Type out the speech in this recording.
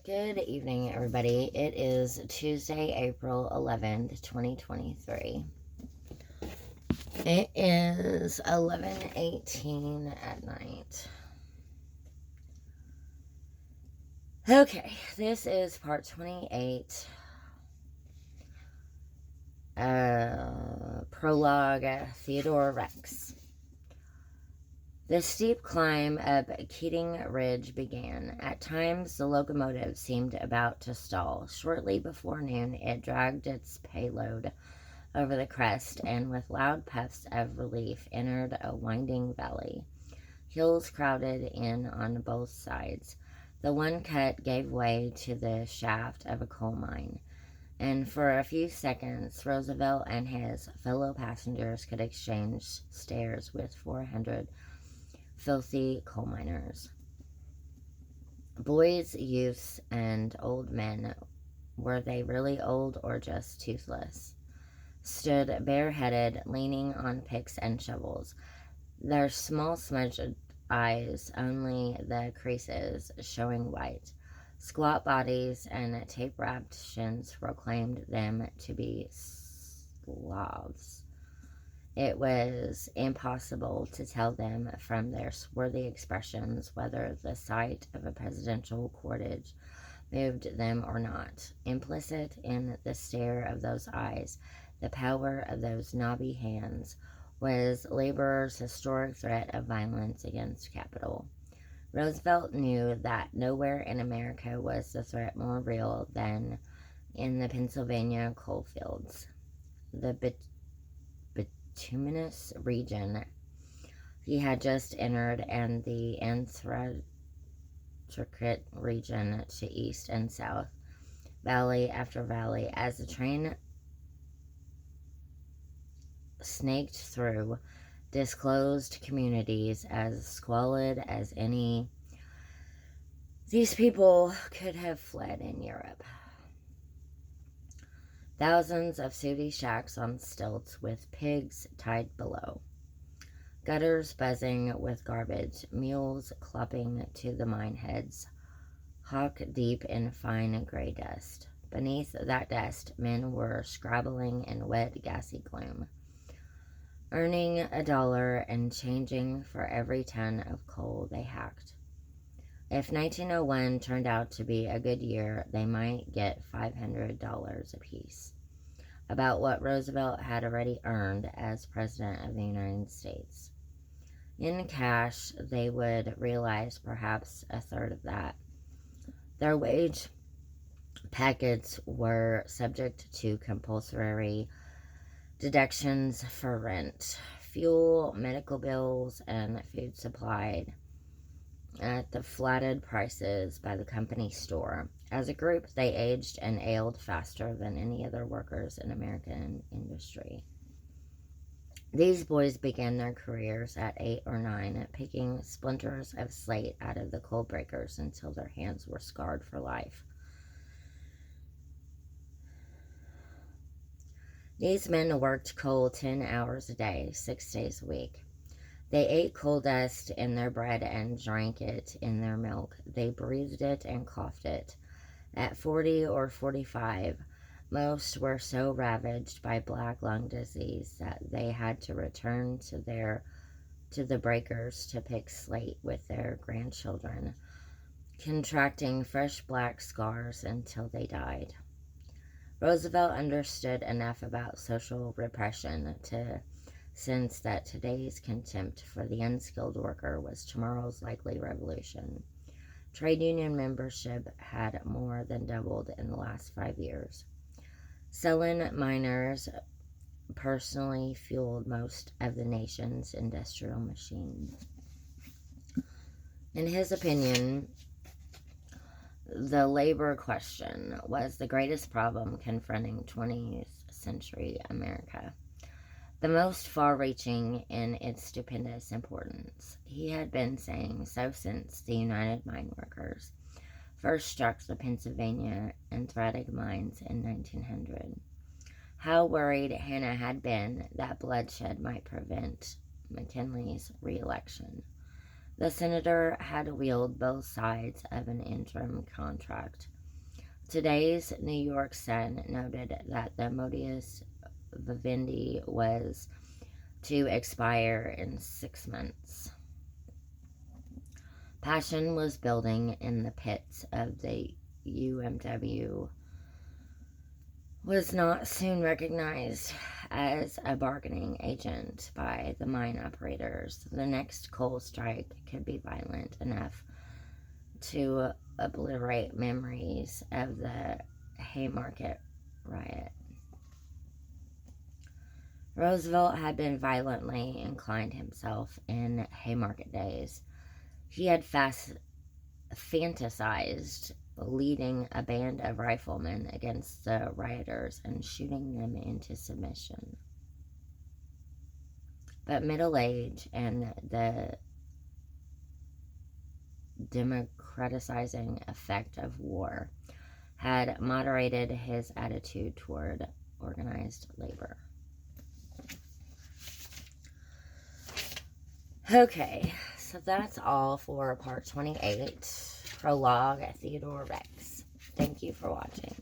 Good evening, everybody. It is Tuesday, April 11th, 2023. It is 11:18 at night. Okay, this is part 28. Prologue, Theodore Rex. The steep climb up Keating Ridge began. At times, the locomotive seemed about to stall. Shortly before noon, it dragged its payload over the crest and, with loud puffs of relief, entered a winding valley. Hills crowded in on both sides. The one cut gave way to the shaft of a coal mine, and for a few seconds Roosevelt and his fellow passengers could exchange stares with 400 filthy coal miners. Boys, youths, and old men, were they really old or just toothless, stood bareheaded, leaning on picks and shovels, their small smudged eyes, only the creases showing white. Squat bodies and tape-wrapped shins proclaimed them to be Slavs. It was impossible to tell them from their swarthy expressions whether the sight of a presidential cortege moved them or not. Implicit in the stare of those eyes, the power of those knobby hands, was laborers' historic threat of violence against capital. Roosevelt knew that nowhere in America was the threat more real than in the Pennsylvania coal fields. The bituminous region he had just entered, and the intricate region to east and south, valley after valley, as the train snaked through, disclosed communities as squalid as any these people could have fled in Europe. Thousands of sooty shacks on stilts with pigs tied below. Gutters buzzing with garbage, mules clopping to the mine heads, hock deep in fine gray dust. Beneath that dust, men were scrabbling in wet, gassy gloom, earning $1 and changing for every ton of coal they hacked. If 1901 turned out to be a good year, they might get $500 apiece, about what Roosevelt had already earned as President of the United States. In cash, they would realize perhaps a third of that. Their wage packets were subject to compulsory deductions for rent, fuel, medical bills, and food supplied at the flatted prices by the company store. As a group, they aged and ailed faster than any other workers in American industry. These boys began their careers at 8 or 9, picking splinters of slate out of the coal breakers until their hands were scarred for life. These men worked coal 10 hours a day, 6 days a week. They ate coal dust in their bread and drank it in their milk. They breathed it and coughed it. At 40 or 45, most were so ravaged by black lung disease that they had to return to the breakers to pick slate with their grandchildren, contracting fresh black scars until they died. Roosevelt understood enough about social repression to sense that today's contempt for the unskilled worker was tomorrow's likely revolution. Trade union membership had more than doubled in the last 5 years. Sullen miners personally fueled most of the nation's industrial machine. In his opinion, the labor question was the greatest problem confronting 20th century America, the most far-reaching in its stupendous importance. He had been saying so since the United Mine Workers first struck the Pennsylvania anthracite mines in 1900. How worried Hannah had been that bloodshed might prevent McKinley's re-election. The senator had wheeled both sides of an interim contract. Today's New York Sun noted that the modus vivendi was to expire in 6 months. Passion was building in the pits of the UMW, was not soon recognized as a bargaining agent by the mine operators. The next coal strike could be violent enough to obliterate memories of the Haymarket riot. Roosevelt had been violently inclined himself in Haymarket days. He had fantasized leading a band of riflemen against the rioters and shooting them into submission. But middle age and the democratizing effect of war had moderated his attitude toward organized labor. Okay, so that's all for part 28, Prologue, Theodore Rex. Thank you for watching.